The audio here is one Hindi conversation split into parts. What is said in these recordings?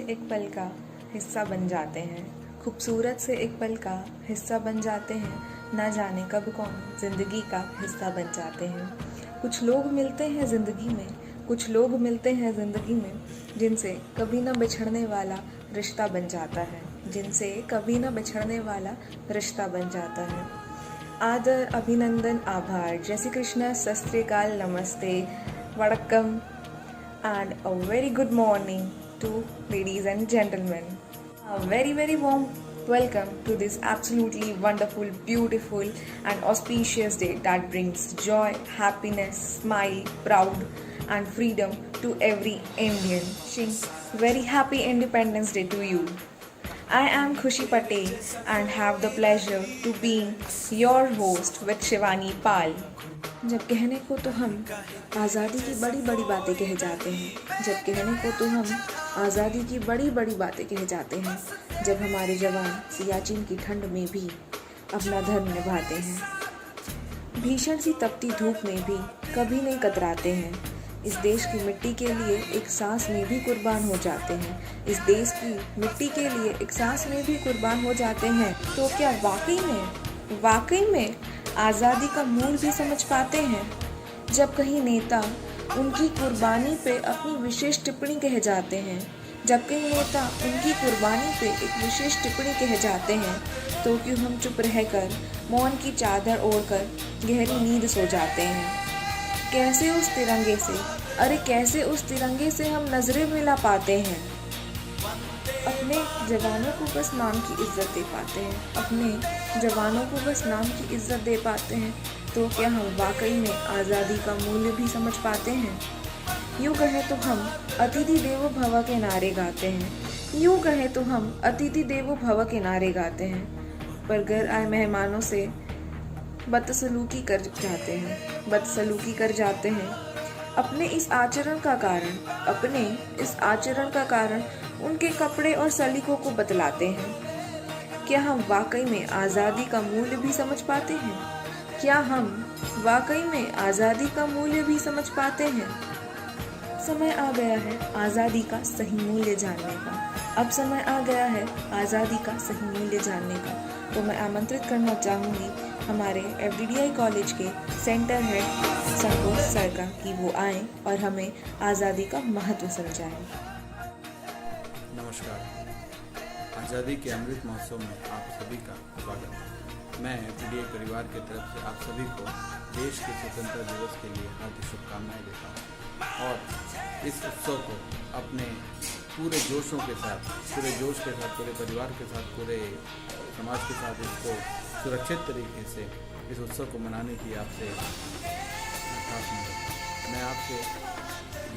एक पल का हिस्सा बन जाते हैं, खूबसूरत से एक पल का हिस्सा बन जाते हैं, ना जाने कब कौन ज़िंदगी का हिस्सा बन जाते हैं। कुछ लोग मिलते हैं ज़िंदगी में, कुछ लोग मिलते हैं ज़िंदगी में, जिनसे कभी ना बिछड़ने वाला रिश्ता बन जाता है, जिनसे कभी ना बिछड़ने वाला रिश्ता बन जाता है। आदर, अभिनंदन, आभार, जय श्री कृष्ण, सत श्री अकाल, नमस्ते, वड़क्कम, and a very good morning to ladies and gentlemen. A very warm welcome to this absolutely wonderful, beautiful and auspicious day that brings joy, happiness, smile, proud and freedom to every Indian. Wishing very happy Independence Day to you. I am Khushi Patel and have the pleasure to being your host with Shivani Pal. जब कहने को तो हम आज़ादी की बड़ी बड़ी बातें कह जाते हैं, जब कहने को तो हम आज़ादी की बड़ी बड़ी बातें कह जाते हैं, जब हमारे जवान सियाचिन की ठंड में भी अपना धर्म निभाते हैं, भीषण सी तपती धूप में भी कभी नहीं कतराते हैं, इस देश की मिट्टी के लिए एक सांस में भी कुर्बान हो जाते हैं, इस देश की मिट्टी के लिए एक सांस में भी कुर्बान हो जाते हैं, तो क्या वाकई में आज़ादी का मूल भी समझ पाते हैं? जब कहीं नेता उनकी कुर्बानी पे अपनी विशेष टिप्पणी कह जाते हैं, जब कहीं नेता उनकी कुर्बानी पे एक विशेष टिप्पणी कह जाते हैं, तो क्यों हम चुप रहकर मौन की चादर ओढ़कर गहरी नींद सो जाते हैं? कैसे उस तिरंगे से हम नजरें मिला पाते हैं? अपने जवानों को बस नाम की इज्जत दे पाते हैं, अपने जवानों को बस नाम की इज्जत दे पाते हैं, तो क्या हम वाकई में आज़ादी का मूल्य भी समझ पाते हैं? यूँ कहें तो हम अतिथि देवो भव के नारे गाते हैं, यूँ कहें तो हम अतिथि देवो भव के नारे गाते हैं, पर घर आए मेहमानों से बदसलूकी कर जाते हैं। अपने इस आचरण का कारण उनके कपड़े और सलीकों को बतलाते हैं। क्या हम वाकई में आज़ादी का मूल्य भी समझ पाते हैं? क्या हम वाकई में आज़ादी का मूल्य भी समझ पाते हैं? समय आ गया है आज़ादी का सही मूल्य जानने का। अब समय आ गया है आज़ादी का सही मूल्य जानने का। तो मैं आमंत्रित करना चाहूँगी हमारे एफडीडीआई कॉलेज के सेंटर हेड संतोष सर का कि वो आए और हमें आज़ादी का महत्व समझाएं। नमस्कार, आज़ादी के अमृत महोत्सव में आप सभी का स्वागत है। मैं एफडीडीआई परिवार की तरफ से आप सभी को देश के स्वतंत्रता दिवस के लिए हार्दिक शुभकामनाएं देता हूँ और इस उत्सव को अपने पूरे जोश के साथ, पूरे परिवार के साथ, पूरे समाज के साथ इसको सुरक्षित तरीके से इस उत्सव को मनाने की आपसे खास मदद। मैं आपसे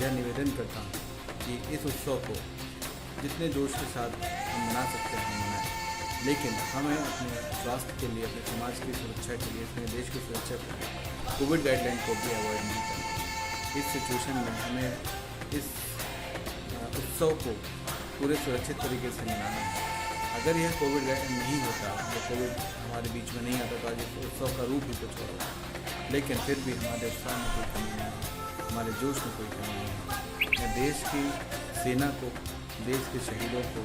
यह निवेदन करता हूँ कि इस उत्सव को जितने जोश के साथ हम मना सकते हैं हम मनाएं, लेकिन हमें अपने स्वास्थ्य के लिए, अपने समाज की सुरक्षा के लिए, अपने देश की सुरक्षा के लिए कोविड गाइडलाइन को भी अवॉइड नहीं करना। इस सिचुएशन में हमें इस उत्सव को पूरे सुरक्षित तरीके से मनाना है। अगर यह कोविड नहीं होता, या कोविड हमारे बीच में नहीं आता, तो आज इस उत्सव का रूप ही कुछ और होता। लेकिन फिर भी हमारे उत्साह में कोई कमी नहीं है, हमारे जोश में कोई कमी नहीं है। मैं देश की सेना को, देश के शहीदों को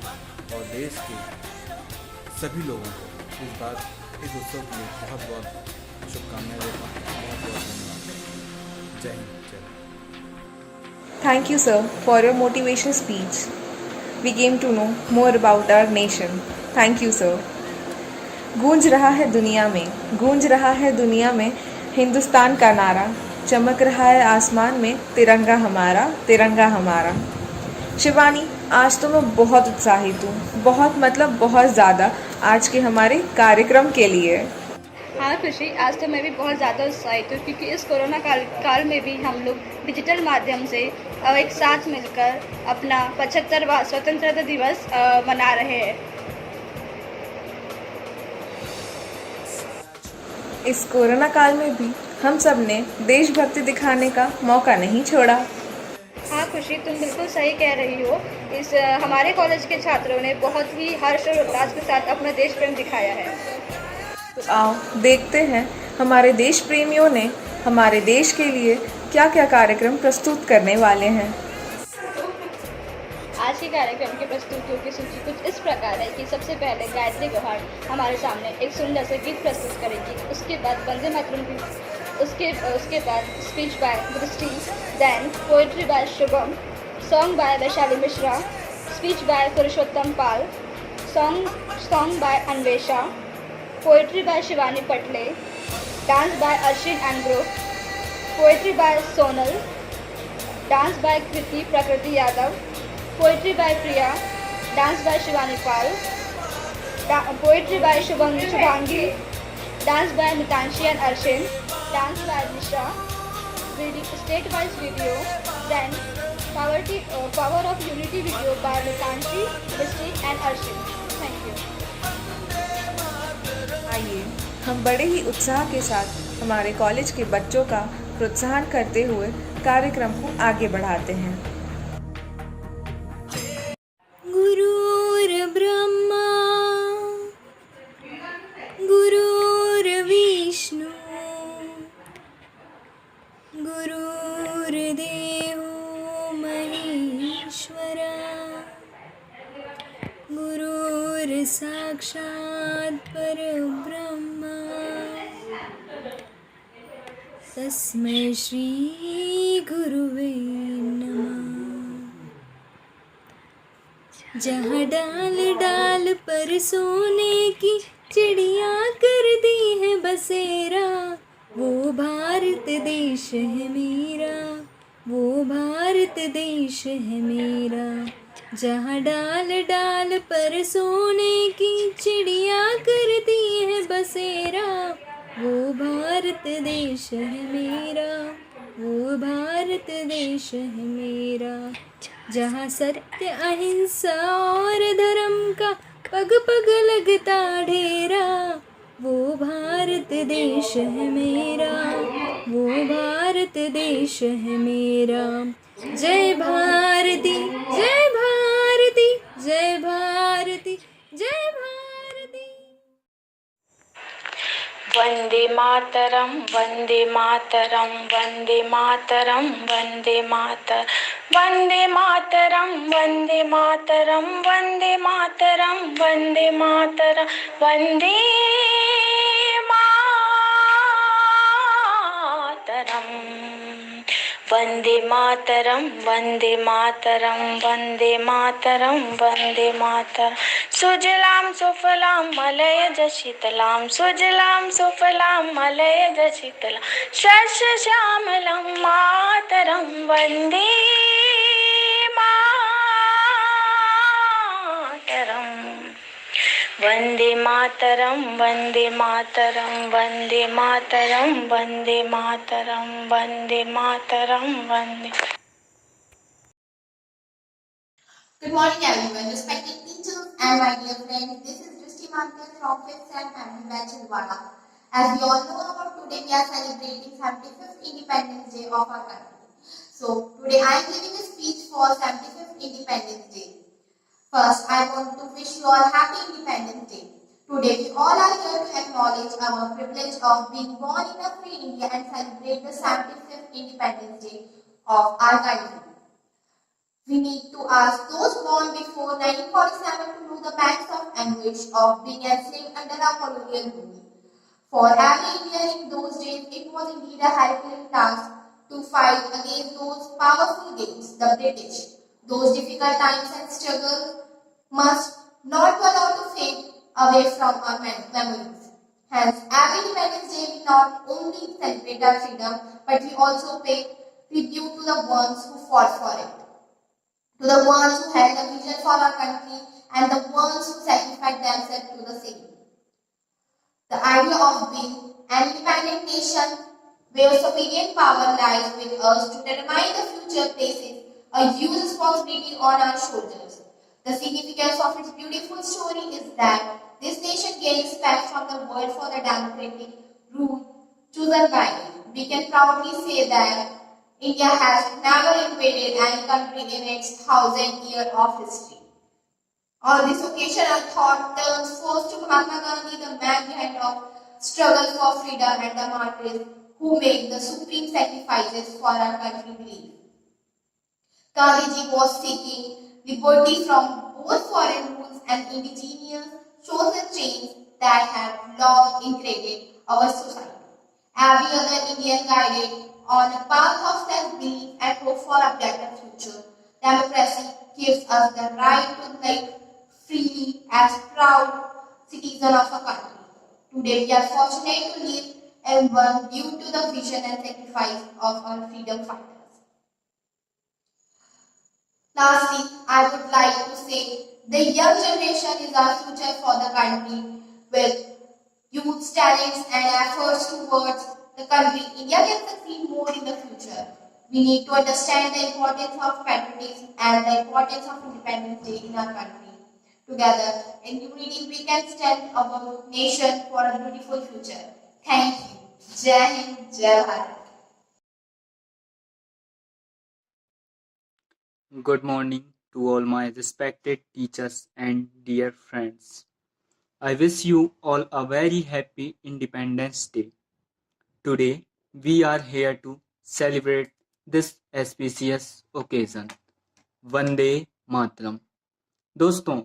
और देश के सभी लोगों को इस उत्सव के लिए बहुत शुभकामनाएं देता हूँ। बहुत धन्यवाद। जय हिंद, जय Bharat. Thank you, sir, for your motivational speech. We came to know more about our nation. Thank you, sir. गूंज रहा है दुनिया में हिंदुस्तान का नारा, चमक रहा है आसमान में तिरंगा हमारा। शिवानी, आज तो मैं बहुत उत्साहित हूँ, बहुत ज़्यादा आज के हमारे कार्यक्रम के लिए। हाँ खुशी, आज तो मैं भी बहुत ज़्यादा उत्साहित हूँ क्योंकि इस कोरोना काल में भी हम लोग डिजिटल माध्यम से एक साथ मिलकर अपना 75वां स्वतंत्रता दिवस मना रहे हैं। इस कोरोना काल में भी हम सब ने देशभक्ति दिखाने का मौका नहीं छोड़ा। हाँ खुशी, तुम बिल्कुल सही कह रही हो। हमारे कॉलेज के छात्रों ने बहुत ही हर्ष और उल्लास के साथ अपना देश प्रेम दिखाया है। तो आओ देखते हैं हमारे देश प्रेमियों ने हमारे देश के लिए क्या क्या कार्यक्रम प्रस्तुत करने वाले हैं। आज के कार्यक्रम की प्रस्तुतियों की सूची कुछ इस प्रकार है कि सबसे पहले गायत्री गौहर हमारे सामने एक सुंदर से गीत प्रस्तुत करेगी, उसके बाद वंदे मातरम की उसके बाद speech by Drishti, then poetry by Shubham, song by Vaishali Mishra, speech by Purushottam Pal, song by Anvesha, poetry by Shivani Patle, dance by Arshin and group, poetry by Sonal, dance by Kriti Prakriti Yadav, poetry by Priya, dance by Shivani Pal, poetry by Shubhangi, dance by Mitanshi and Arshin, dance by Nisha, state wise video, then power of unity video by Mitanshi, Drishti and Arshin. Thank you. आइए हम बड़े ही उत्साह के साथ हमारे कॉलेज के बच्चों का प्रोत्साहन करते हुए कार्यक्रम को आगे बढ़ाते हैं। गुरुर्ब्रह्मा गुरुर्विष्णु गुरुर्देवो महेश्वरा गुरुर्साक्षात् परब्रह्मा तस्मै श्री गुरुवे नमः। जहाँ डाल डाल पर सोने की चिड़िया कर दी है बसेरा, वो भारत देश है मेरा, वो भारत देश है मेरा। जहाँ डाल डाल पर सोने की चिड़िया कर दी है बसेरा, वो भारत देश है मेरा, वो भारत देश है मेरा। जहाँ सत्य अहिंसा और धर्म का पग पग लगता ढेरा, वो भारत देश है मेरा, वो भारत देश है मेरा। जय भारती जय भारती जय भारती जय भारती। वंदे मातरम वंदे मातरम वंदे मातरम वंदे मातर वंदे मातरम वंदे मातरम वंदे मातरम वंदे मातरम वंदे मातरम वंदे मातरम वंदे मातरम वंदे मातरम वंदे मातरम। सुजलाम सुफलाम मलयज शीतलाम सुजलाम सुफलाम मलयज शीतलाम शस्य श्यामलं मातरं वंदे मातरम वंदे मातरम वंदे मातरम वंदे मातरम वंदे मातरम वंदे मातरम वंदे। Good morning everyone, respected teachers and my dear friends. This is Drishti Mankar from 5th Sem MD Batch Chhindwara. As we all know about today, we are celebrating 75th Independence Day of our country. So today I am giving a speech for 75th Independence Day. First, I want to wish you all happy Independence Day. Today we all are here to acknowledge our privilege of being born in a free India and celebrate the 75th Independence Day of our country. We need to ask those born before 1947 to know the pangs of anguish of being enslaved under our colonial rule. For every Indian in those days, it was indeed a Herculean task to fight against those powerful games, the British. Those difficult times and struggles must not be allowed to fade away from our memories. Hence, every Independence Day we not only celebrate our freedom, but we also pay tribute to the ones who fought for it, to the ones who had a vision for our country and the ones who sacrificed themselves to the same. The idea of being an independent nation where superior power lies with us to determine the future places a huge responsibility on our shoulders. The significance of its beautiful story is that this nation gained respect from the world for the democratic rule chosen by it. We can proudly say that India has never invaded any country in its 1,000 years of history. On this occasion, our thought turns first to Mahatma Gandhi, the man behind the struggle for freedom and the martyrs who made the supreme sacrifices for our country believe. Gandhiji was seeking Liberty from both foreign rules and indigenous social chains that have long integrated our society. Every other Indian guided on a path of self-belief and hope for a better future. Democracy gives us the right to live freely as proud citizens of a country. Today we are fortunate to live in one due to the vision and sacrifice of our freedom fighters. Lastly, I would like to say the young generation is our future for the country. With youth talents and efforts towards the country, India can succeed more in the future. We need to understand the importance of patriotism and the importance of Independence Day in our country. Together, in unity, we can stand our nation for a beautiful future. Thank you. Jai Hind, Jai Bharat. Good morning to all my respected teachers and dear friends. I wish you all a very happy Independence Day. Today, we are here to celebrate this auspicious occasion. Vande Mataram. दोस्तों,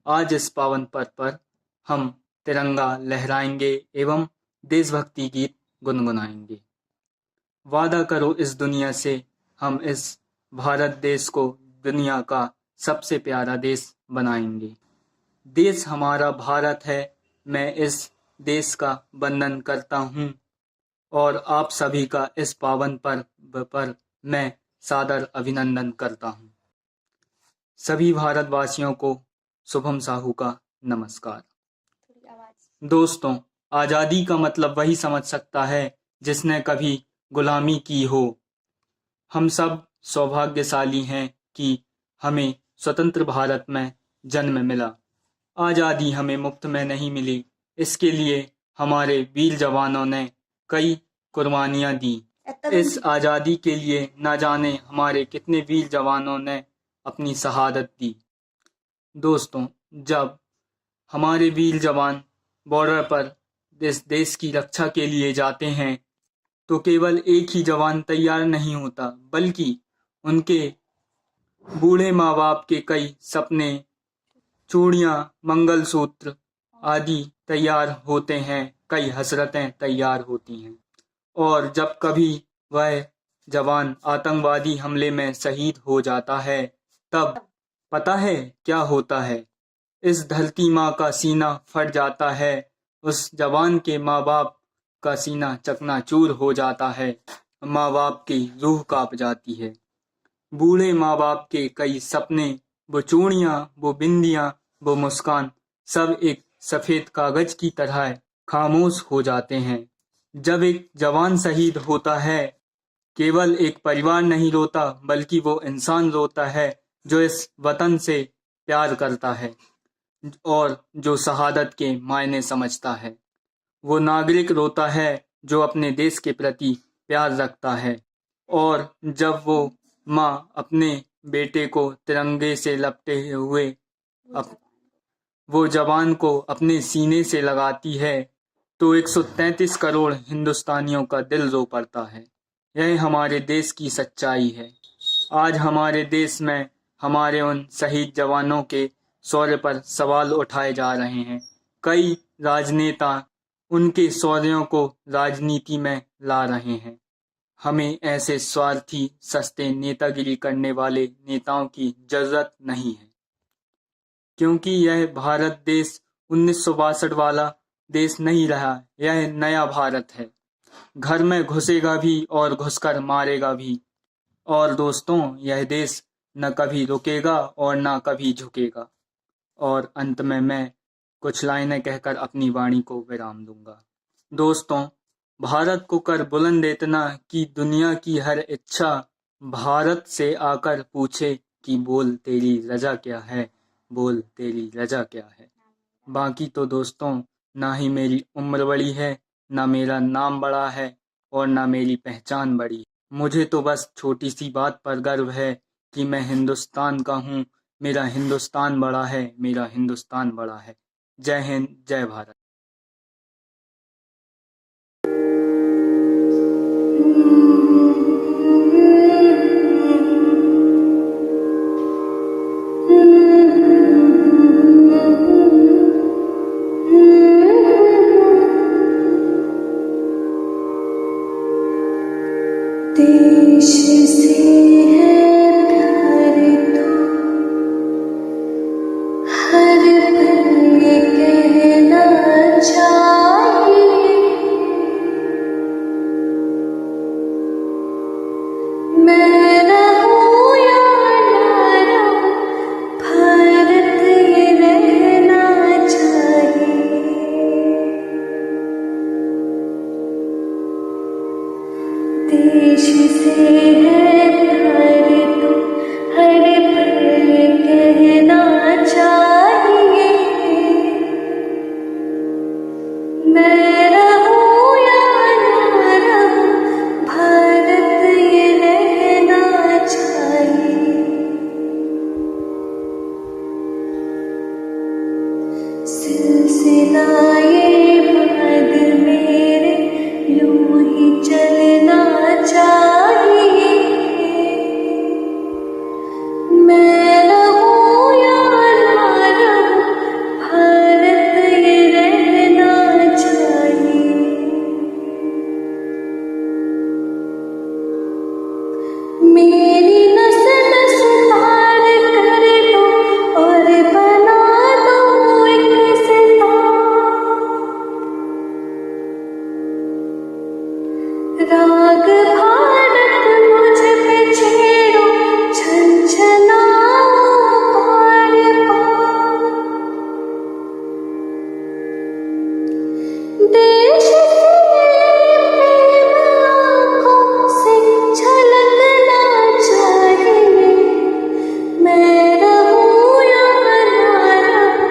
आज इस पावन पर्व पर हम तिरंगा लहराएंगे एवं देशभक्ति गीत गुनगुनाएंगे। वादा करो इस दुनिया से हम इस भारत देश को दुनिया का सबसे प्यारा देश बनाएंगे। देश हमारा भारत है, मैं इस देश का वंदन करता हूँ और आप सभी का इस पावन पर्व पर मैं सादर अभिनंदन करता हूँ। सभी भारतवासियों को शुभम साहू का नमस्कार। दोस्तों, आज़ादी का मतलब वही समझ सकता है जिसने कभी गुलामी की हो। हम सब सौभाग्यशाली हैं कि हमें स्वतंत्र भारत में जन्म मिला। आज़ादी हमें मुफ्त में नहीं मिली, इसके लिए हमारे वीर जवानों ने कई कुर्बानियां दी। इस आज़ादी के लिए न जाने हमारे कितने वीर जवानों ने अपनी शहादत दी। दोस्तों, जब हमारे वीर जवान बॉर्डर पर इस देश की रक्षा के लिए जाते हैं तो केवल एक ही जवान तैयार नहीं होता, बल्कि उनके बूढ़े माँ बाप के कई सपने, चूड़ियाँ, मंगलसूत्र आदि तैयार होते हैं, कई हसरतें तैयार होती हैं। और जब कभी वह जवान आतंकवादी हमले में शहीद हो जाता है, तब पता है क्या होता है? इस धरती माँ का सीना फट जाता है, उस जवान के माँ बाप का सीना चकनाचूर हो जाता है, माँ बाप की रूह कांप जाती है। बूढ़े माँ बाप के कई सपने, वो चूड़ियाँ, वो बिंदियाँ, वो मुस्कान, सब एक सफ़ेद कागज की तरह खामोश हो जाते हैं। जब एक जवान शहीद होता है, केवल एक परिवार नहीं रोता, बल्कि वो इंसान रोता है जो इस वतन से प्यार करता है और जो शहादत के मायने समझता है। वो नागरिक रोता है जो अपने देश के प्रति प्यार रखता है। और जब वो माँ अपने बेटे को तिरंगे से लपटे हुए वो जवान को अपने सीने से लगाती है तो 133 करोड़ हिंदुस्तानियों का दिल रो पड़ता है। यह हमारे देश की सच्चाई है। आज हमारे देश में हमारे उन शहीद जवानों के शौर्य पर सवाल उठाए जा रहे हैं। कई राजनेता उनके शौर्यों को राजनीति में ला रहे हैं। हमें ऐसे स्वार्थी, सस्ते नेतागिरी करने वाले नेताओं की जरूरत नहीं है, क्योंकि यह भारत देश 1962 वाला देश नहीं रहा। यह नया भारत है। घर में घुसेगा भी और घुसकर मारेगा भी। और दोस्तों, यह देश न कभी रुकेगा और न कभी झुकेगा। और अंत में मैं कुछ लाइनें कहकर अपनी वाणी को विराम दूंगा। दोस्तों, भारत को कर बुलंद इतना कि दुनिया की हर इच्छा भारत से आकर पूछे कि बोल तेरी रजा क्या है, बोल तेरी रजा क्या है। बाकी तो दोस्तों, ना ही मेरी उम्र बड़ी है, ना मेरा नाम बड़ा है और ना मेरी पहचान बड़ी। मुझे तो बस छोटी सी बात पर गर्व है कि मैं हिंदुस्तान का हूँ। मेरा हिंदुस्तान बड़ा है, मेरा हिंदुस्तान बड़ा है। जय हिंद, जय भारत। ना ये भाग मेरे यूं ही चलना चाहिए। मैं रहूं या ना रहूं, भारत ये रहना चाहिए। मेरी नस नस पार कर दो और बना दो एक सितार। राग भारत मुझ पे छेड़ो, छनछनाओ पार पार। देश से प्रेम आँखों से झलकना चाहिए। मैं रहूं या ना रहूं,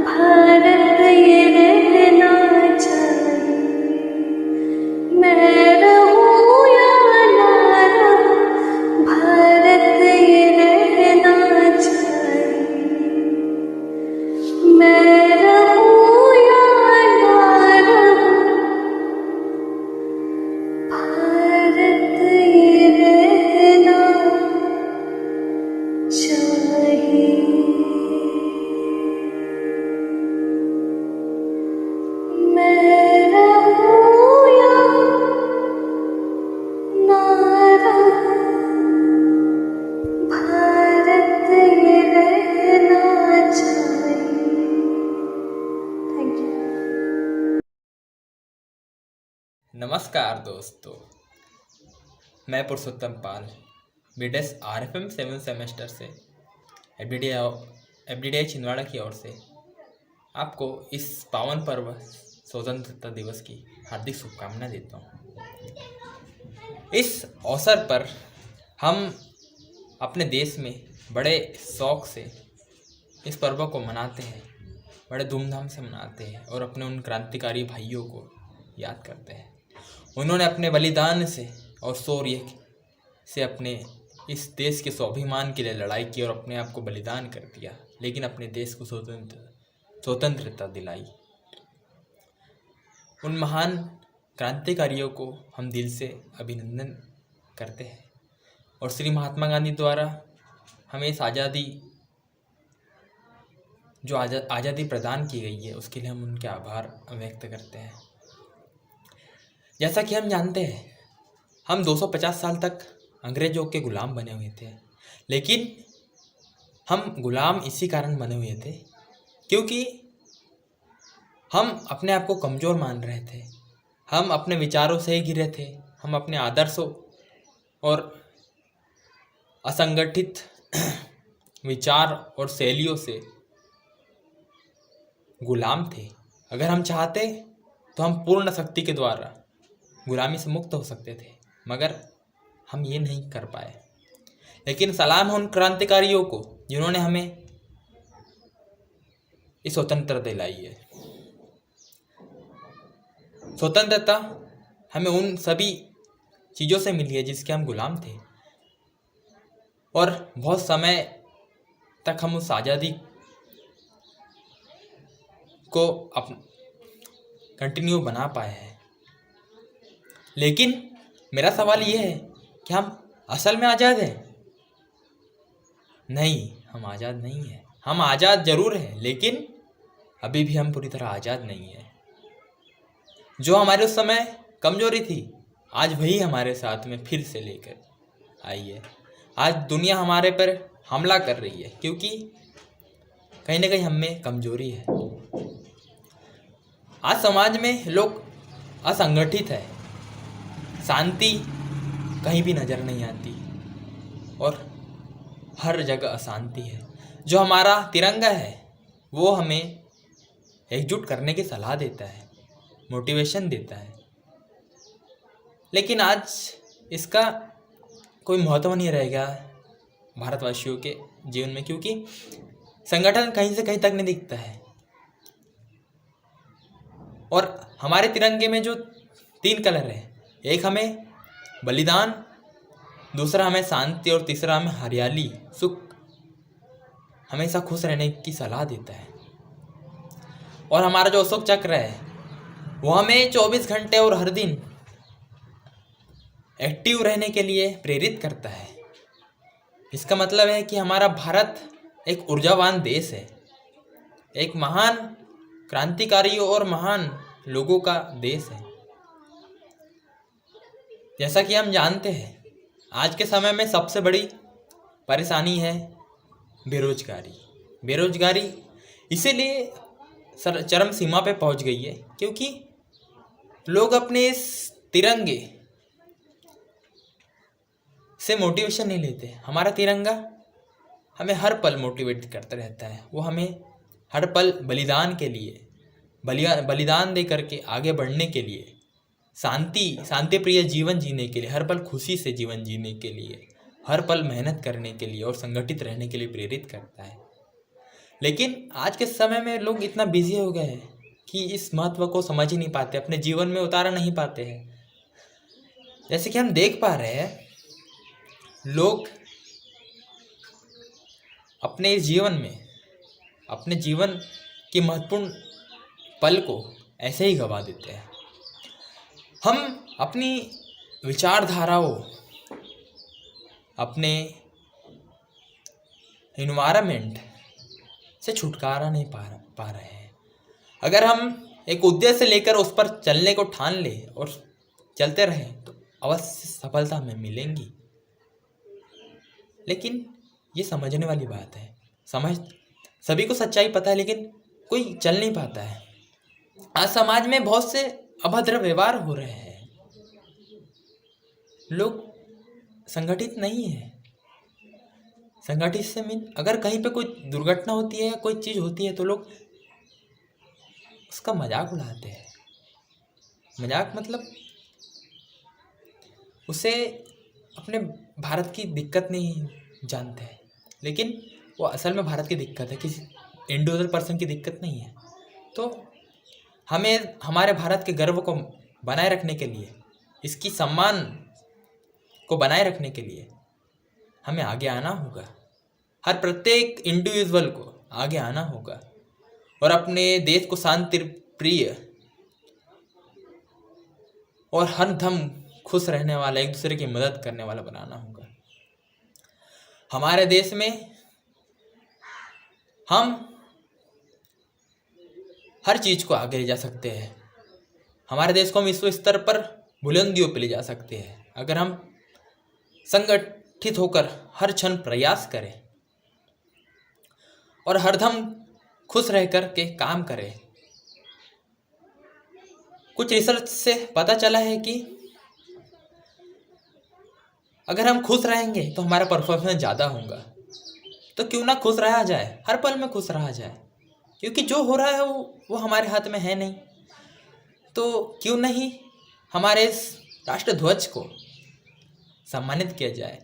भारत ये रहना चाहिए। मैं रहूं या ना रहूं, भारत ये रहना चाहिए। मैं रहूं या ना रहूं, भारत ये रहना चाहिए। मैं रहूं या ना रहूं, भारत ये रहना चाहिए। Thank you. नमस्कार दोस्तों, मैं पुरुषोत्तम पाल बीडेस RFM 7 सेमेस्टर से एवरीडे छिंदवाड़ा की ओर से आपको इस पावन पर्व स्वतंत्रता दिवस की हार्दिक शुभकामनाएं देता हूँ। इस अवसर पर हम अपने देश में बड़े शौक से इस पर्व को मनाते हैं, बड़े धूमधाम से मनाते हैं और अपने उन क्रांतिकारी भाइयों को याद करते हैं। उन्होंने अपने बलिदान से और शौर्य से अपने इस देश के स्वाभिमान के लिए लड़ाई की और अपने आप को बलिदान कर दिया, लेकिन अपने देश को स्वतंत्रता दिलाई। उन महान क्रांतिकारियों को हम दिल से अभिनंदन करते हैं और श्री महात्मा गांधी द्वारा हमें इस आज़ादी प्रदान की गई है, उसके लिए हम उनके आभार व्यक्त करते हैं। जैसा कि हम जानते हैं, हम 250 साल तक अंग्रेजों के गुलाम बने हुए थे, लेकिन हम गुलाम इसी कारण बने हुए थे क्योंकि हम अपने आप को कमज़ोर मान रहे थे, हम अपने विचारों से ही घिरे थे, हम अपने आदर्शों और असंगठित विचार और शैलियों से गुलाम थे। अगर हम चाहते तो हम पूर्ण शक्ति के द्वारा गुलामी से मुक्त हो सकते थे, मगर हम ये नहीं कर पाए। लेकिन सलाम है उन क्रांतिकारियों को जिन्होंने हमें इस स्वतंत्रता दिलाई है। स्वतंत्रता हमें उन सभी चीज़ों से मिली है जिसके हम गुलाम थे, और बहुत समय तक हम उस आज़ादी को कंटिन्यू बना पाए हैं। लेकिन मेरा सवाल ये है कि हम असल में आज़ाद हैं? नहीं, हम आज़ाद नहीं हैं। हम आज़ाद ज़रूर हैं, लेकिन अभी भी हम पूरी तरह आज़ाद नहीं हैं। जो हमारे उस समय कमजोरी थी, आज वही हमारे साथ में फिर से लेकर आई है। आज दुनिया हमारे पर हमला कर रही है क्योंकि कहीं ना कहीं हम में कमजोरी है। आज समाज में लोग असंगठित है, शांति कहीं भी नज़र नहीं आती और हर जगह अशांति है। जो हमारा तिरंगा है वो हमें एकजुट करने की सलाह देता है, मोटिवेशन देता है, लेकिन आज इसका कोई महत्व नहीं रहेगा भारतवासियों के जीवन में, क्योंकि संगठन कहीं से कहीं तक नहीं दिखता है। और हमारे तिरंगे में जो 3 कलर है, एक हमें बलिदान, दूसरा हमें शांति और तीसरा हमें हरियाली, सुख, हमेशा खुश रहने की सलाह देता है। और हमारा जो अशोक चक्र है वो हमें 24 घंटे और हर दिन एक्टिव रहने के लिए प्रेरित करता है। इसका मतलब है कि हमारा भारत एक ऊर्जावान देश है, एक महान क्रांतिकारियों और महान लोगों का देश है। जैसा कि हम जानते हैं आज के समय में सबसे बड़ी परेशानी है बेरोजगारी इसीलिए चरम सीमा पे पहुंच गई है, क्योंकि लोग अपने इस तिरंगे से मोटिवेशन नहीं लेते। हमारा तिरंगा हमें हर पल मोटिवेट करता रहता है, वो हमें हर पल बलिदान के लिए बलिदान दे करके आगे बढ़ने के लिए, शांति प्रिय जीवन जीने के लिए, हर पल खुशी से जीवन जीने के लिए, हर पल मेहनत करने के लिए और संगठित रहने के लिए प्रेरित करता है। लेकिन आज के समय में लोग इतना बिजी हो गए हैं कि इस महत्व को समझ ही नहीं पाते, अपने जीवन में उतारा नहीं पाते हैं। जैसे कि हम देख पा रहे हैं लोग अपने इस जीवन में अपने जीवन की महत्वपूर्ण पल को ऐसे ही गवा देते हैं। हम अपनी विचारधाराओं, अपने इन्वायरमेंट से छुटकारा नहीं पा रहे हैं। अगर हम एक उद्देश्य लेकर उस पर चलने को ठान ले और चलते रहें तो अवश्य सफलता हमें मिलेंगी। लेकिन ये समझने वाली बात है, सभी को सच्चाई पता है लेकिन कोई चल नहीं पाता है। आज समाज में बहुत से अभद्र व्यवहार हो रहे हैं, लोग संगठित नहीं है। संगठित से अगर कहीं पे कोई दुर्घटना होती है या कोई चीज़ होती है तो लोग उसका मजाक उड़ाते हैं। मजाक मतलब उसे अपने भारत की दिक्कत नहीं जानते हैं, लेकिन वो असल में भारत की दिक्कत है, किसी इंडिविजुअल पर्सन की दिक्कत नहीं है। तो हमें हमारे भारत के गर्व को बनाए रखने के लिए, इसकी सम्मान को बनाए रखने के लिए हमें आगे आना होगा। हर प्रत्येक इंडिविजुअल को आगे आना होगा और अपने देश को शांति प्रिय और हरदम खुश रहने वाला, एक दूसरे की मदद करने वाला बनाना होगा। हमारे देश में हम हर चीज़ को आगे ले जा सकते हैं। हमारे देश को हम विश्व स्तर पर बुलंदियों पर ले जा सकते हैं अगर हम संगठित होकर हर क्षण प्रयास करें और हरदम खुश रह कर के काम करें। कुछ रिसर्च से पता चला है कि अगर हम खुश रहेंगे तो हमारा परफॉर्मेंस ज़्यादा होगा। तो क्यों ना खुश रहा जाए, हर पल में खुश रहा जाए, क्योंकि जो हो रहा है वो हमारे हाथ में है नहीं। तो क्यों नहीं हमारे इस राष्ट्र ध्वज को सम्मानित किया जाए,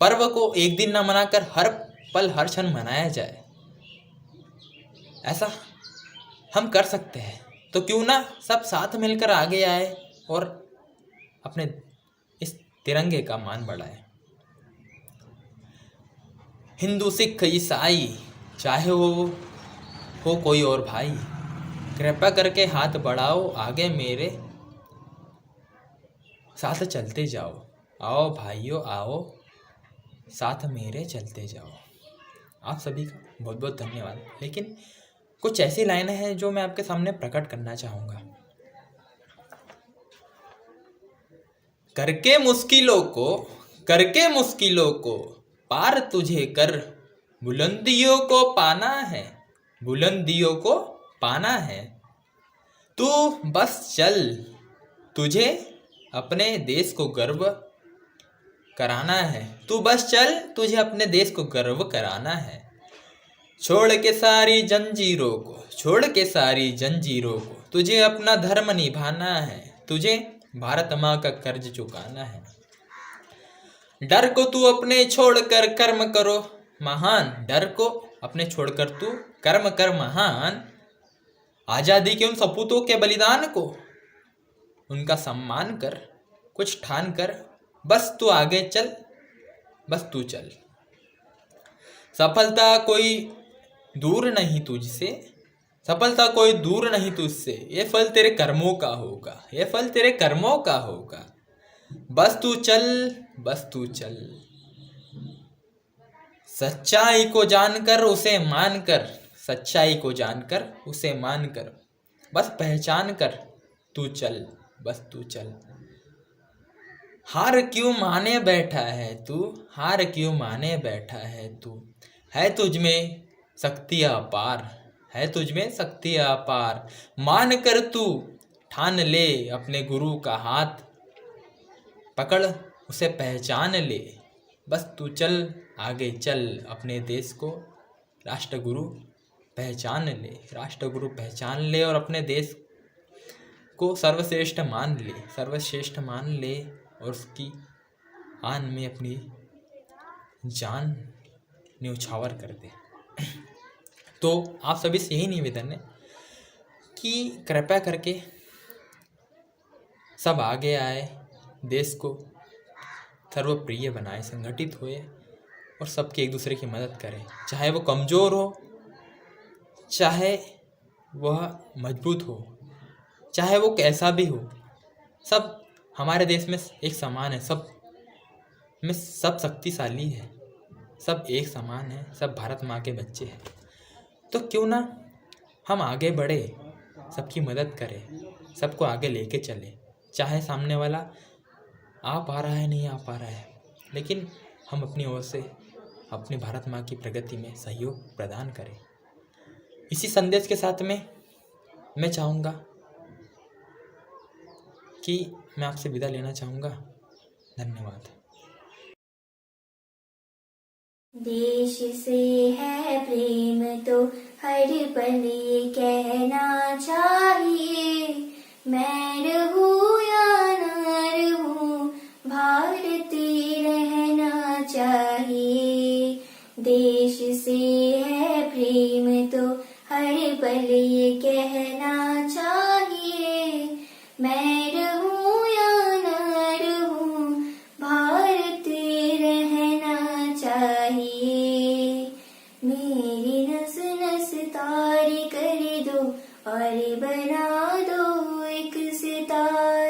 पर्व को एक दिन ना मनाकर हर पल हर क्षण मनाया जाए। ऐसा हम कर सकते हैं। तो क्यों ना सब साथ मिलकर आगे आए और अपने इस तिरंगे का मान बढ़ाए। हिंदू, सिख, ईसाई, चाहे हो कोई और भाई, कृपया करके हाथ बढ़ाओ, आगे मेरे साथ चलते जाओ। आओ भाइयों आओ, साथ मेरे चलते जाओ। आप सभी का बहुत बहुत धन्यवाद। लेकिन कुछ ऐसी लाइनें हैं जो मैं आपके सामने प्रकट करना चाहूँगा। करके मुश्किलों को पार तुझे कर, बुलंदियों को पाना है। तू बस चल, तुझे अपने देश को गर्व कराना है। तू बस चल, तुझे अपने देश को गर्व कराना है। छोड़ के सारी जंजीरों को तुझे अपना धर्म निभाना है। तुझे भारत माँ का कर्ज चुकाना है। डर को तू अपने छोड़कर कर्म करो महान, डर को अपने छोड़कर तू कर्म कर महान। आजादी के उन सपूतों के बलिदान को उनका सम्मान कर, कुछ ठान कर, बस तू आगे चल, बस तू चल। सफलता कोई दूर नहीं तुझसे, सफलता कोई दूर नहीं तुझसे, ये फल तेरे कर्मों का होगा, ये फल तेरे कर्मों का होगा। बस तू चल, बस तू चल। सच्चाई को जानकर उसे मानकर, सच्चाई को जानकर उसे मानकर, बस पहचान कर तू चल, बस तू चल। हार क्यों माने बैठा है तू, हार क्यों माने बैठा है तू, है तुझ में शक्ति अपार, है तुझ में शक्ति अपार। मान कर तू ठान ले अपने गुरु का हाथ, पकड़ उसे पहचान ले, बस तू चल आगे चल। अपने देश को राष्ट्रगुरु पहचान ले, राष्ट्रगुरु पहचान ले और अपने देश को सर्वश्रेष्ठ मान ले, सर्वश्रेष्ठ मान ले और उसकी आन में अपनी जान न्यौछावर कर दे। तो आप सभी से यही निवेदन है कि कृपया करके सब आगे आए, देश को सर्वप्रिय बनाए, संगठित हुए और सबके एक दूसरे की मदद करें, चाहे वो कमज़ोर हो, चाहे वह मजबूत हो, चाहे वो कैसा भी हो। सब हमारे देश में एक समान है, सब में सब शक्तिशाली है, सब एक समान है, सब भारत माँ के बच्चे हैं। तो क्यों ना हम आगे बढ़े, सबकी मदद करें, सबको आगे लेके चले, चाहे सामने वाला आ पा रहा है नहीं आ पा रहा है, लेकिन हम अपनी ओर से अपनी भारत माँ की प्रगति में सहयोग प्रदान करें। इसी संदेश के साथ में मैं चाहूँगा कि मैं आपसे विदा लेना चाहूँगा। धन्यवाद। देश से है प्रेम तो हर पल ये कहना चाहिए, मैं रहूं या ना रहूं भारतीय रहना चाहिए। देश से है प्रेम तो हर पल ये कहना चाहिए, मैं रहूं या ना रहूं भारतीय रहना चाहिए। मेरी नस नस तार कर दो और बना दो एक सितार,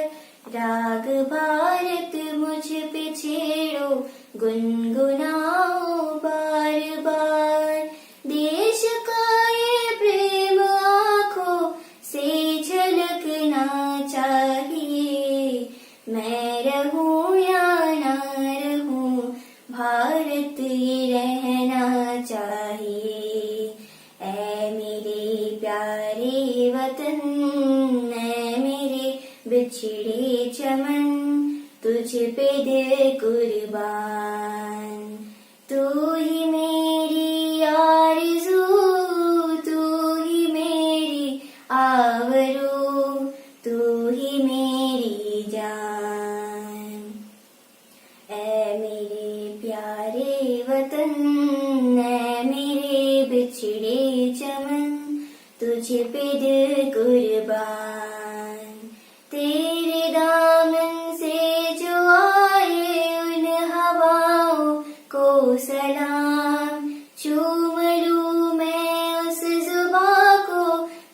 राग भारत मुझ पे छेड़ो गुनगुनाओ बार बार। देश का ये प्रेम आँखों से झलकना चाहिए, मैं रहूं या ना रहूं भारत रहना चाहिए। ऐ मेरे प्यारे वतन, ऐ मेरे बिछड़े चमन, तुझ पे दिल कुर्बान। तू ही मेरी आरज़ू, तू ही मेरी आवरू, तू ही मेरी जान। ऐ मेरे प्यारे वतन, ऐ मेरे बिछड़े चमन, तुझ पे दिल कुर्बान। तेरे दामन से जो आए उन हवाओं को सलाम, चूम लूं मैं उस जुबां को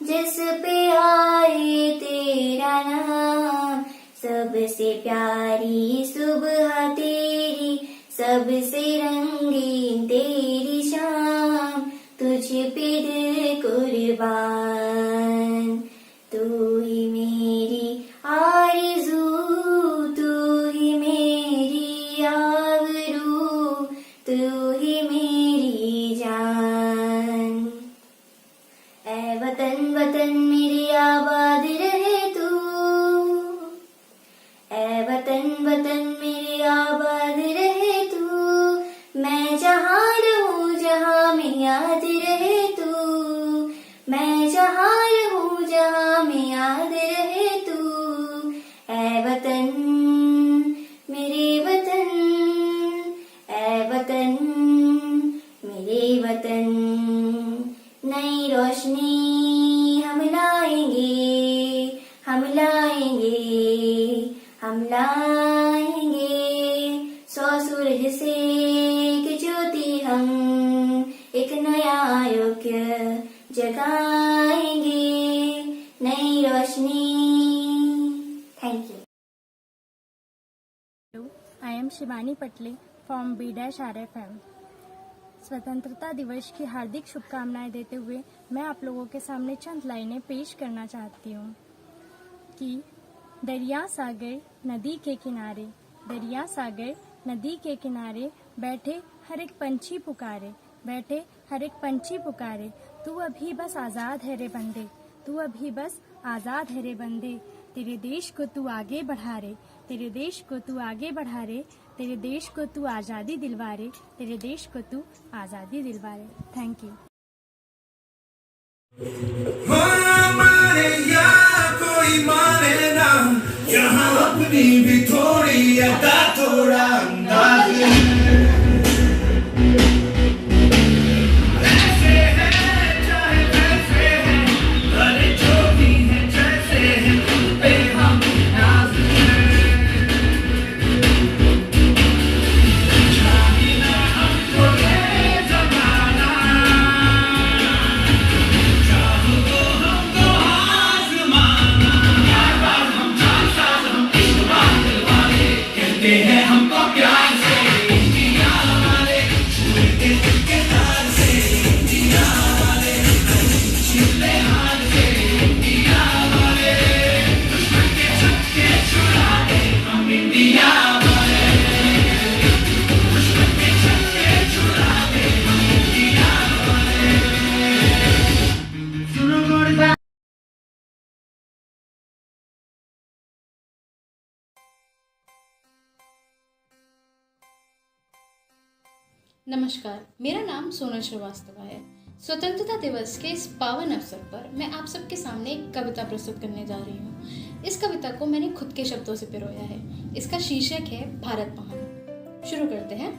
जिस पे आए तेरा नाम। सबसे प्यारी सुबह तेरी, सबसे रंगीन तेरी शाम, तुझ पे दिल कुर्बान। तू ही मेरी आरज़ू, तू ही मेरी आवरू, तू ही मेरी जान। ऐ वतन वतन मेरी आबाद रहे तू, ऐ वतन वतन मेरी आबाद रहे तू। मैं जहाँ रहूं जहाँ में याद रहे तू, मैं जहाँ रहूं जहाँ में याद रहे तू। ऐ वतन मेरे वतन, ऐ वतन मेरे वतन। नई रोशनी हम लाएंगे, हम लाएंगे, हम लाएंगे। 100 सूरज से एक ज्योति हम एक नया युग जगाएंगे। शिवानी पटले फ्रॉम B-RFM। स्वतंत्रता दिवस की हार्दिक शुभकामनाएं देते हुए मैं आप लोगों के सामने चंद लाइनें पेश करना चाहती हूँ कि दरिया सागर नदी के किनारे, दरिया सागर नदी के किनारे बैठे हर एक पंछी पुकारे, बैठे हर एक पंछी पुकारे, तू अभी बस आज़ाद है रे बंदे, तू अभी बस आज़ाद है रे बंदे, तेरे देश को तू आगे बढ़ा रे, तेरे देश को तू आगे बढ़ा रे, तेरे देश को तू आज़ादी दिलवा रे, तेरे देश को तू आज़ादी दिलवा रे। Thank you. कोई माने ना यहाँ अपनी भी थोड़ी अदा थोड़ा अंदाज ऐसे है चाहे वैसे है भले जो भी है जैसे है पे हम नाज चाहे ना हमको ये जमाना चाहो तो हमको आज़माना हम जान साज हम इश्क बात वाले कहते हैं हमको प्यार से इंडिया वाले छूटे दिल के तार से इंडिया वाले छिले हाथ से इंडिया वाले दुश्मन के छक्के छुड़ा दे हम इंडिया वाले दुश्मन के छक्के छुड़ा दे हम इंडिया वाले सुनो गोरबा। नमस्कार, मेरा नाम सोनल श्रीवास्तव है। स्वतंत्रता दिवस के इस पावन अवसर पर मैं आप सबके सामने एक कविता प्रस्तुत करने जा रही हूँ। इस कविता को मैंने खुद के शब्दों से पिरोया है। इसका शीर्षक है भारत महान। शुरू करते हैं।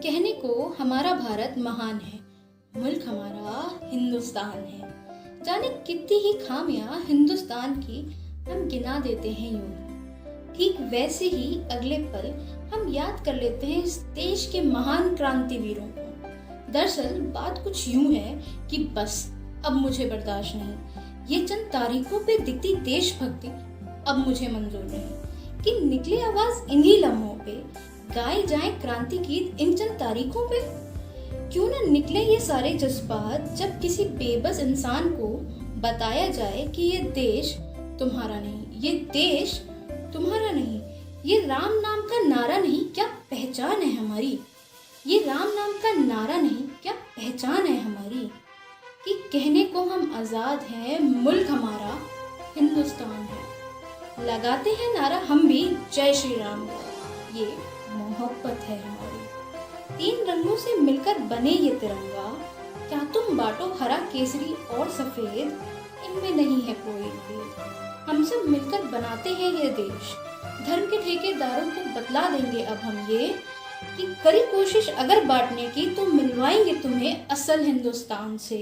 कहने को हमारा भारत महान है, मुल्क हमारा हिंदुस्तान है। जाने कितनी ही खामियां हिंदुस्तान की हम गिना देते हैं यूं। ठीक वैसे ही अगले पल हम याद कर लेते हैं इस देश के महान क्रांतिवीरों को। दरअसल बात कुछ यूं है कि बस अब मुझे बर्दाश्त नहीं, ये चंद तारीखों पे दिखती देशभक्ति अब मुझे मंजूर नहीं कि निकले आवाज इन्हीं लम्हों पे, गाए जाएं क्रांति गीत इन चंद तारीखों पे। क्यों ना निकले ये सारे जज्बात जब किसी बेबस इंसान को बताया जाए कि ये देश तुम्हारा नहीं, ये देश तुम्हारा नहीं, ये राम नाम का नारा नहीं क्या पहचान है हमारी, ये राम नाम का नारा नहीं क्या पहचान है हमारी, कि कहने को हम आज़ाद हैं, मुल्क हमारा हिंदुस्तान है। लगाते हैं नारा हम भी जय श्री राम का, ये मोहब्बत है हमारी। तीन रंगों से मिलकर बने ये तिरंगा, क्या तुम बांटो हरा केसरी और सफेद, इनमें नहीं है कोई भेद। हम सब मिलकर बनाते हैं ये देश, धर्म के ठेकेदारों को बतला देंगे अब हम ये कि करी कोशिश अगर बांटने की तो मिलवाएंगे तुम्हें असल हिंदुस्तान से,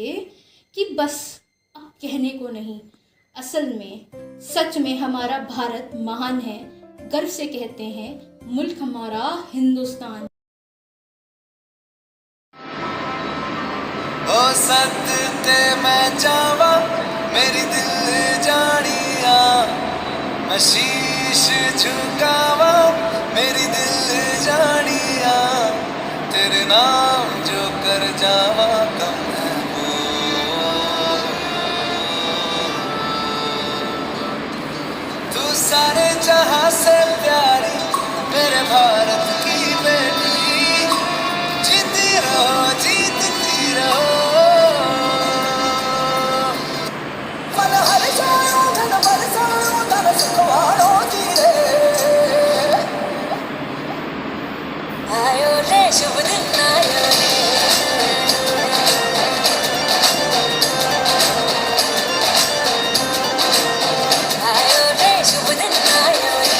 कि बस अब कहने को नहीं, असल में सच में हमारा भारत महान है। गर्व से कहते हैं मुल्क हमारा हिंदुस्तान। ओ सदते मैं जावा मेरी दिल जानिया, मैं शीश झुकावा मेरी दिल जानिया, तेरे नाम जो कर जावा कम है वो। तू सारे जहां से प्यारी मेरे भारत की बेटी, जीती रहो जीतती रहो। मन हर जाओ धन बरसाओ धन सुखवाड़ो जीरे, आयो रे शुभ दिन आयो रे, आयो रे शुभ दिन आयो रे।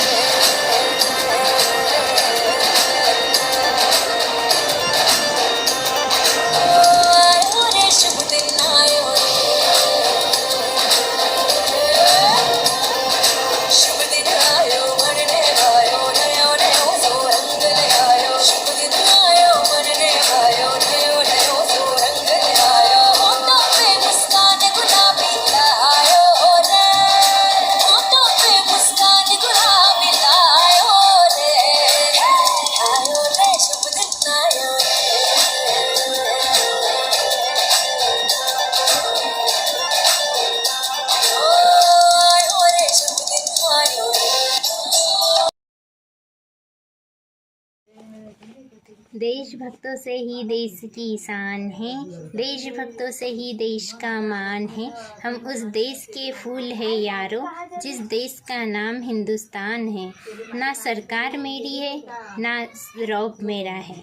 देशभक्तों से ही देश की शान है, देशभक्तों से ही देश का मान है। हम उस देश के फूल है यारो, जिस देश का नाम हिंदुस्तान है। ना सरकार मेरी है, ना रौब मेरा है,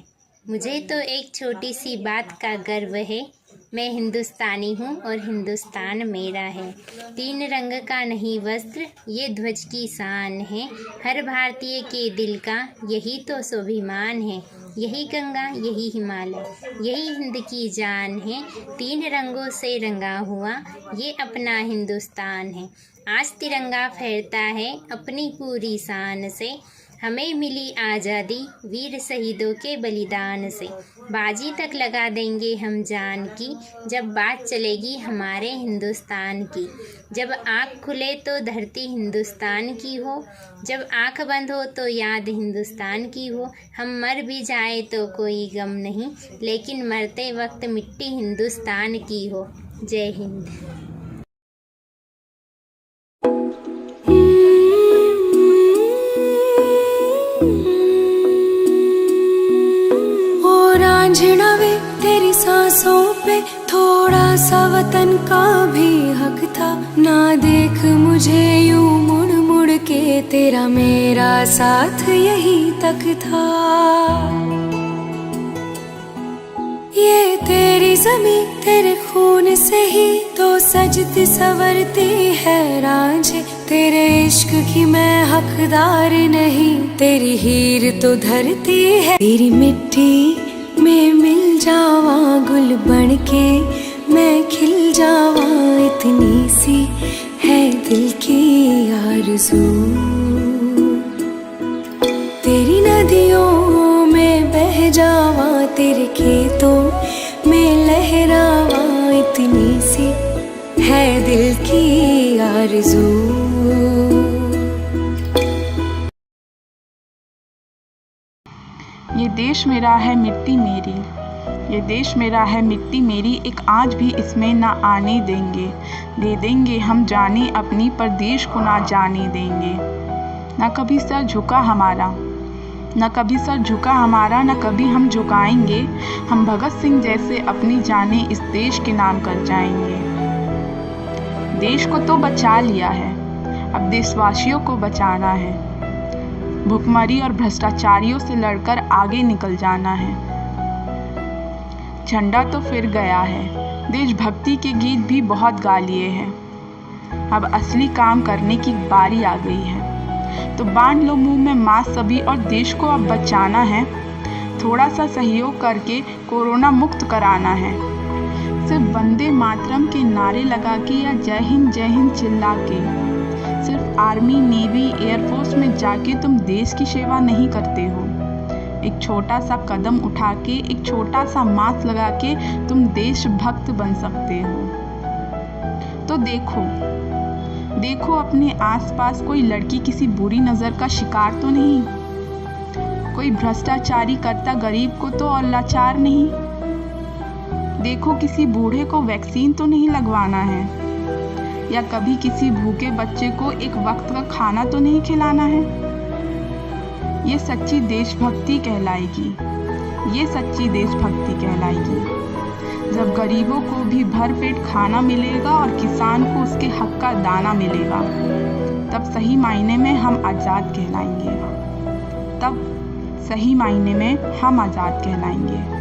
मुझे तो एक छोटी सी बात का गर्व है। मैं हिंदुस्तानी हूँ और हिंदुस्तान मेरा है। 3 रंग का नहीं वस्त्र, ये ध्वज की शान है। हर भारतीय के दिल का यही तो स्वाभिमान है। यही गंगा, यही हिमालय, यही हिंद की जान है। 3 रंगों से रंगा हुआ ये अपना हिंदुस्तान है। आज तिरंगा फहरता है अपनी पूरी शान से। हमें मिली आज़ादी वीर शहीदों के बलिदान से। बाजी तक लगा देंगे हम जान की, जब बात चलेगी हमारे हिंदुस्तान की। जब आँख खुले तो धरती हिंदुस्तान की हो, जब आँख बंद हो तो याद हिंदुस्तान की हो। हम मर भी जाए तो कोई गम नहीं, लेकिन मरते वक्त मिट्टी हिंदुस्तान की हो। जय हिंद। रांझना वे तेरी सांसों पे थोड़ा सा वतन का भी हक था। ना देख मुझे यूं मुड़ मुड़ के, तेरा मेरा साथ यही तक था। ये तेरी ज़मीं तेरे खून से ही तो सजती संवरती है रांझे। तेरे इश्क की मैं हकदार नहीं, तेरी हीर तो धरती है। तेरी मिट्टी मैं मिल जावा गुल बन के, मैं खिल जावा, इतनी सी है दिल की आरज़ू। तेरी नदियों में बह जावा, तेरे खेतों में लहरावा, इतनी सी है दिल की आरज़ू। ये देश मेरा है मिट्टी मेरी, ये देश मेरा है मिट्टी मेरी, एक आँच भी इसमें ना आने देंगे। दे देंगे हम जाने अपनी, पर देश को ना जाने देंगे। ना कभी सर झुका हमारा, ना कभी सर झुका हमारा, ना कभी हम झुकाएंगे। हम भगत सिंह जैसे अपनी जाने इस देश के नाम कर जाएंगे। देश को तो बचा लिया है, अब देशवासियों को बचाना है। भुखमरी और भ्रष्टाचारियों से लड़कर आगे निकल जाना है। झंडा तो फिर गया है, देशभक्ति के गीत भी बहुत गा लिए हैं। अब असली काम करने की बारी आ गई है, तो बांध लो मुंह में मास्क सभी, और देश को अब बचाना है। थोड़ा सा सहयोग करके कोरोना मुक्त कराना है। सिर्फ वंदे मातरम के नारे लगा के या जय हिंद चिल्ला के, सिर्फ आर्मी, नेवी, एयरफोर्स में जाके तुम देश की सेवा नहीं करते हो। एक छोटा सा कदम उठा के, एक छोटा सा मास्क लगा के तुम देशभक्त बन सकते हो। तो देखो अपने आसपास कोई लड़की किसी बुरी नज़र का शिकार तो नहीं, कोई भ्रष्टाचारी करता गरीब को तो और लाचार नहीं। देखो किसी बूढ़े को वैक्सीन तो नहीं लगवाना है, या कभी किसी भूखे बच्चे को एक वक्त का खाना तो नहीं खिलाना है। ये सच्ची देशभक्ति कहलाएगी, ये सच्ची देशभक्ति कहलाएगी। जब गरीबों को भी भरपेट खाना मिलेगा और किसान को उसके हक का दाना मिलेगा, तब सही मायने में हम आज़ाद कहलाएंगे। तब सही मायने में हम आज़ाद कहलाएंगे।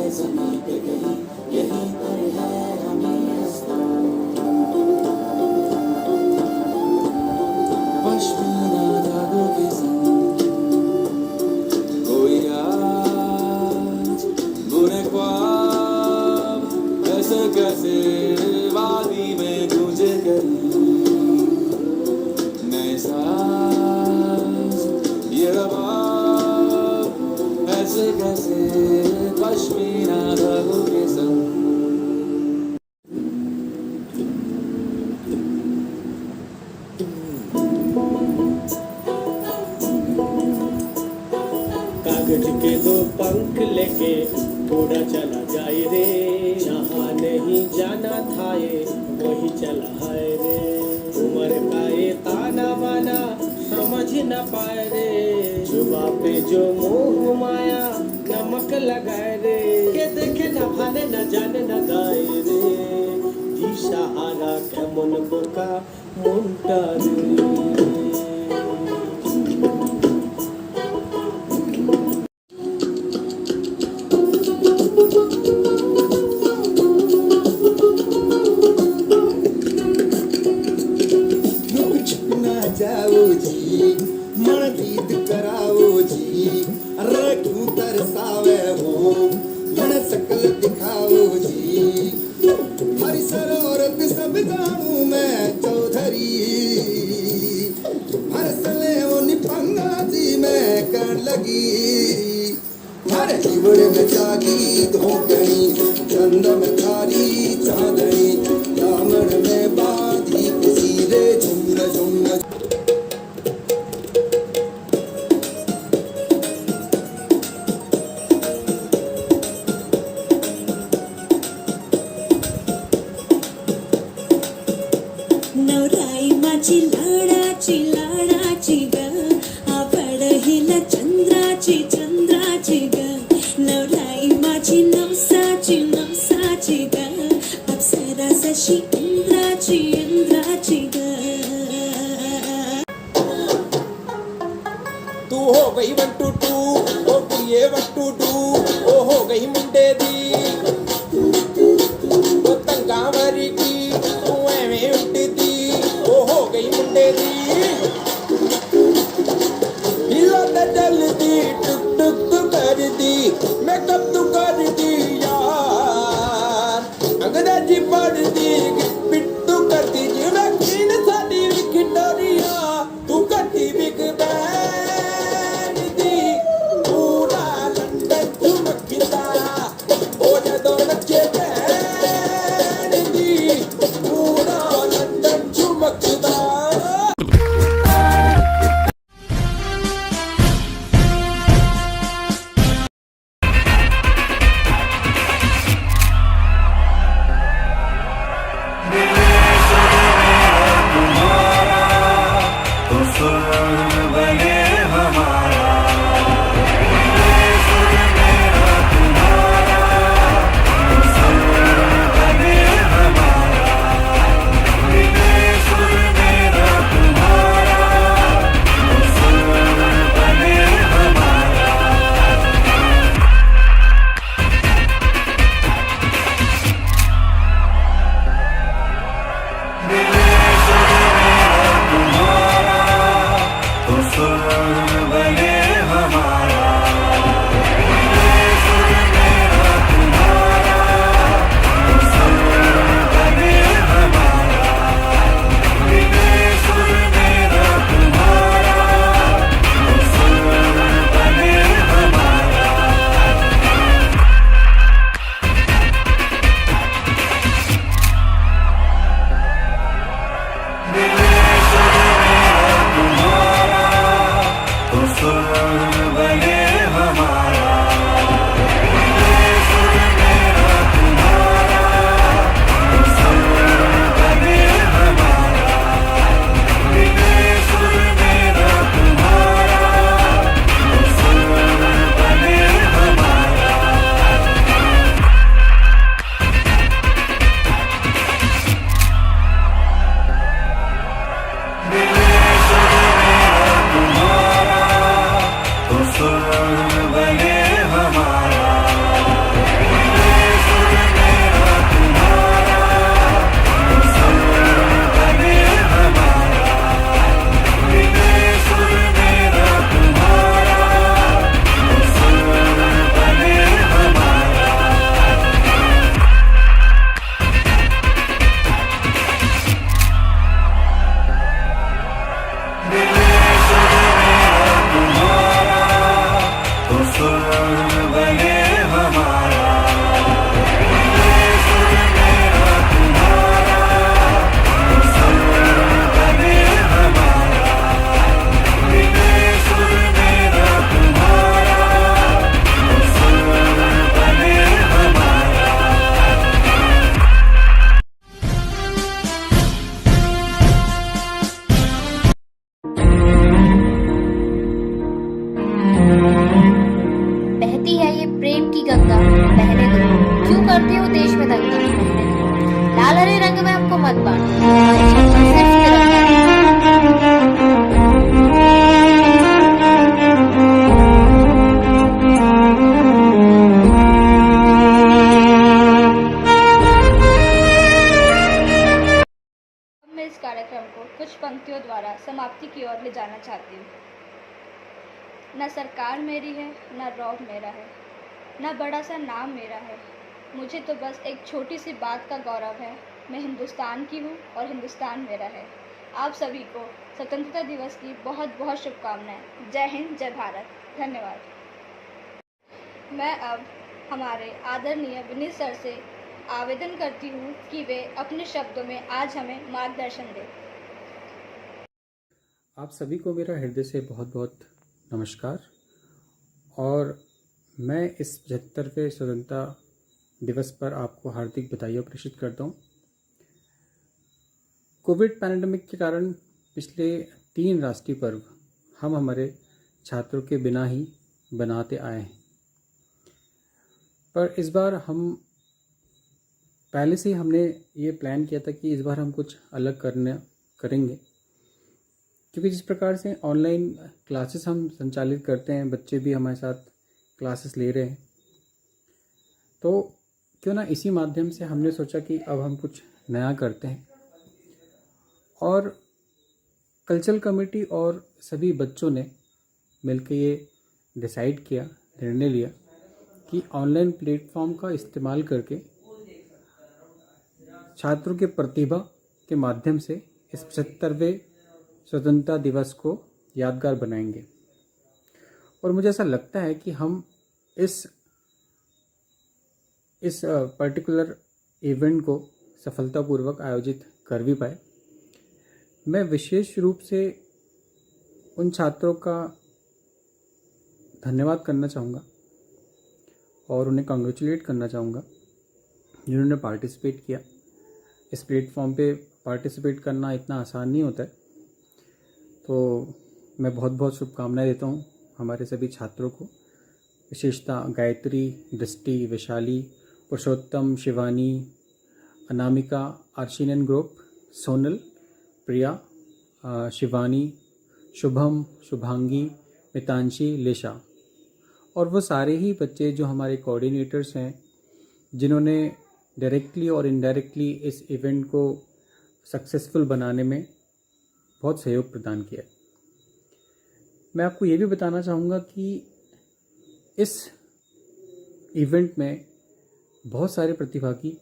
ज़मीं पे कहीं यहीं पर है हमें रास्ता। पश्मीना धागों के संग कोई आज बुने ख्वाब ऐसे कैसे वादी में गूंजे करी नए साज ये रबाब ऐसे कैसे पश्मीना धागों के संग। कागज के दो पंख लेके उड़ा चला जाए रे, जहाँ नहीं जाना था ये वही चला है रे। उम्र का ये ताना बाना समझ न पाए रे, जुबा पे जो मोह माया नमक लगाए रे। के देखे न भाने न जाने न गाए रे, दिशाहारा के मन बोका मुंटा रे। जाओ जी मन दीद कराओ जी, अरे क्यों तरसावे हो मन सकल दिखाओ जी। हरी सरोरत सब जानू मैं चौधरी, हर सले वो निपंगा जी मैं कर लगी। हर जीवन में जागी धोकनी चंद में थारी चांदनी, दामन में बांधी किसी रे झुमर झुमर। नवराई माझी लाडाची लाडाची ग, आवड हिला चंद्राची चंद्राची ग। नवराई माझी नवसाची नवसाची ग, अप्सरा जशी इंद्राची इंद्राची ग। तू हो गई 1 2 2 ओ ये 1 2 2 ओ हो गई मुंडे दी ओ तंगा मरी की तू एवें उठती ओ हो गई मुंडे दी। हिला ते जल्दी टुक टुक तू कर दी, मेकअप तू कर दी यार, अंग्रेजी पढ़ दी पिट्टू कर दी जी वैक्सीन साडी विक्टोरिया, तू करती बिग बैंड दी पूरा लंदन चमकदा ओ जदों नचे बैंड दी पूरा लंदन चमकदा। को मत बांटो। हमारी क्षमता सिर्फ तिरंगा मैं इस कार्यक्रम को कुछ पंक्तियों द्वारा समाप्ति की ओर ले जाना चाहती हूँ। न सरकार मेरी है, न रौब मेरा है, न बड़ा सा नाम मेरा है, मुझे तो बस एक छोटी सी बात का गौरव है। मैं हिंदुस्तान की हूँ और हिंदुस्तान मेरा है। आप सभी को स्वतंत्रता दिवस की बहुत बहुत शुभकामनाएं। जय हिंद, जय भारत। धन्यवाद। मैं अब हमारे आदरणीय विनीत सर से आवेदन करती हूँ कि वे अपने शब्दों में आज हमें मार्गदर्शन दें। आप सभी को मेरा हृदय से बहुत बहुत नमस्कार। और मैं इस 75वें स्वतंत्रता दिवस पर आपको हार्दिक बधाई प्रेषित करता हूँ। कोविड पैंडेमिक के कारण पिछले 3 राष्ट्रीय पर्व हम हमारे छात्रों के बिना ही बनाते आए हैं, पर इस बार हम पहले से ही हमने ये प्लान किया था कि इस बार हम कुछ अलग करेंगे, क्योंकि जिस प्रकार से ऑनलाइन क्लासेस हम संचालित करते हैं, बच्चे भी हमारे साथ क्लासेस ले रहे हैं, तो क्यों ना इसी माध्यम से हमने सोचा कि अब हम कुछ नया करते हैं। और कल्चरल कमेटी और सभी बच्चों ने मिलकर ये डिसाइड किया, निर्णय लिया कि ऑनलाइन प्लेटफॉर्म का इस्तेमाल करके छात्रों के प्रतिभा के माध्यम से इस 75वें स्वतंत्रता दिवस को यादगार बनाएंगे। और मुझे ऐसा लगता है कि हम इस पर्टिकुलर इवेंट को सफलतापूर्वक आयोजित कर भी पाए। मैं विशेष रूप से उन छात्रों का धन्यवाद करना चाहूँगा और उन्हें कॉन्ग्रेचुलेट करना चाहूँगा जिन्होंने पार्टिसिपेट किया। इस प्लेटफॉर्म पे पार्टिसिपेट करना इतना आसान नहीं होता है, तो मैं बहुत बहुत शुभकामनाएं देता हूँ हमारे सभी छात्रों को, विशेषता गायत्री, दृष्टि, वैशाली, पुरुषोत्तम, शिवानी, अनामिका, आर्शिनन ग्रुप, सोनल, प्रिया, शिवानी, शुभम, शुभांगी, मितांशी, लेशा और वो सारे ही बच्चे जो हमारे कोऑर्डिनेटर्स हैं, जिन्होंने डायरेक्टली और इनडायरेक्टली इस इवेंट को सक्सेसफुल बनाने में बहुत सहयोग प्रदान किया। मैं आपको ये भी बताना चाहूँगा कि इस इवेंट में बहुत सारे प्रतिभागी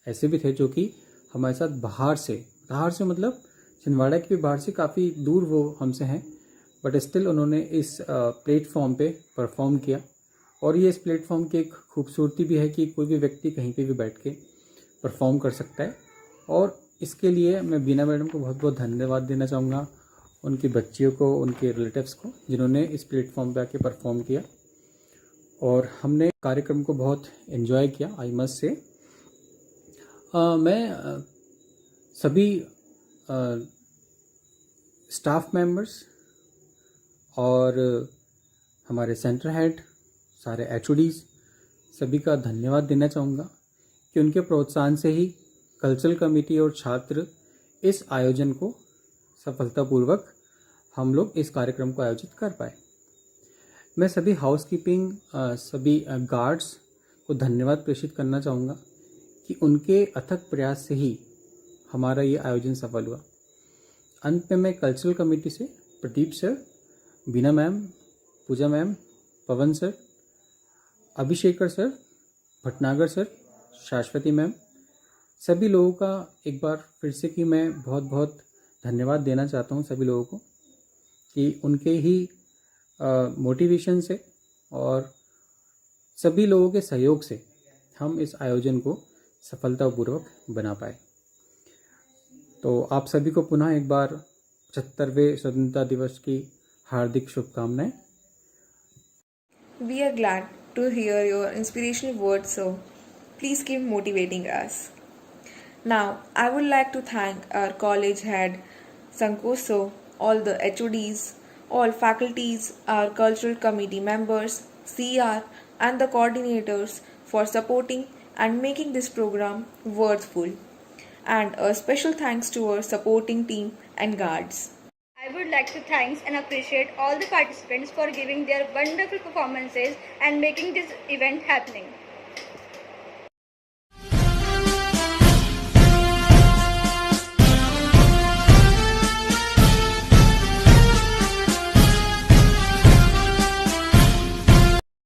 ऐसे भी थे जो कि हमारे साथ बाहर से मतलब छिंदवाड़ा के भी बाहर से काफ़ी दूर वो हमसे हैं, बट स्टिल उन्होंने इस प्लेटफॉर्म पे परफॉर्म किया। और ये इस प्लेटफॉर्म की एक खूबसूरती भी है कि कोई भी व्यक्ति कहीं पे भी बैठ के परफॉर्म कर सकता है। और इसके लिए मैं बीना मैडम को बहुत बहुत धन्यवाद देना चाहूँगा, उनकी बच्चियों को, उनके रिलेटिव्स को, जिन्होंने इस प्लेटफॉर्म पे आके परफॉर्म किया और हमने कार्यक्रम को बहुत एंजॉय किया। आई मस्ट से मैं सभी स्टाफ मेंबर्स और हमारे सेंटर हेड, सारे HODs सभी का धन्यवाद देना चाहूँगा कि उनके प्रोत्साहन से ही कल्चरल कमेटी और छात्र इस आयोजन को सफलतापूर्वक हम लोग इस कार्यक्रम को आयोजित कर पाए। मैं सभी हाउसकीपिंग, सभी गार्ड्स को धन्यवाद प्रेषित करना चाहूँगा कि उनके अथक प्रयास से ही हमारा ये आयोजन सफल हुआ। अंत में मैं कल्चरल कमेटी से प्रदीप सर, बीना मैम, पूजा मैम, पवन सर, अभिषेकर सर, भटनागर सर, शाश्वती मैम, सभी लोगों का एक बार फिर से कि मैं बहुत बहुत धन्यवाद देना चाहता हूँ सभी लोगों को कि उनके ही मोटिवेशन से और सभी लोगों के सहयोग से हम इस आयोजन को सफलतापूर्वक बना पाए। तो आप सभी को पुनः एक बार 75वें स्वतंत्रता दिवस की हार्दिक शुभकामनाएं। We are glad to hear your inspirational words, so please keep motivating us. Now, I would like to thank our college head, Sankoso, all the HODs, all faculties, our cultural committee members, CR and the coordinators for supporting and making this program worthwhile. And a special thanks to our supporting team and guards. I would like to thank and appreciate all the participants for giving their wonderful performances and making this event happening.